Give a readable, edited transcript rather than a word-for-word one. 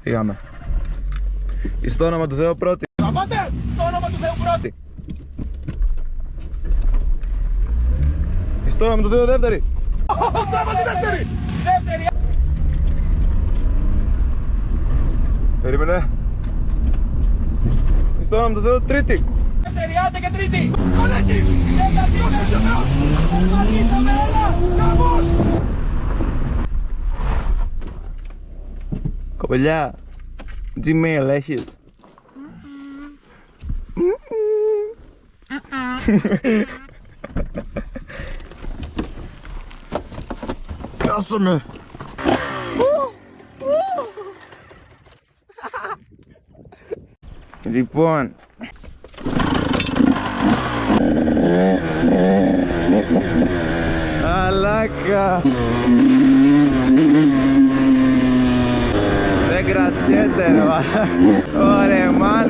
Πήγαμε. Στο όνομα του Θεού πρώτη. Πάτε! Στο όνομα του Θεού πρώτη! Στο όνομα του Θεού δεύτερη. Τράβα τη δεύτερη! Δεύτερη! Περίμενε. Στο όνομα του Θεού τρίτη. Δεύτερη, άντε και τρίτη! Αλέκης! Τέταρτη! Δόξα ο Θεός! Πατήσαμε, έλα! Καμπός! Κοπελιά, Gmail έχεις? Κάσε με! Λοιπόν, αλάκα! Δεν κρατιέται ρε. Ωραία, μάνα.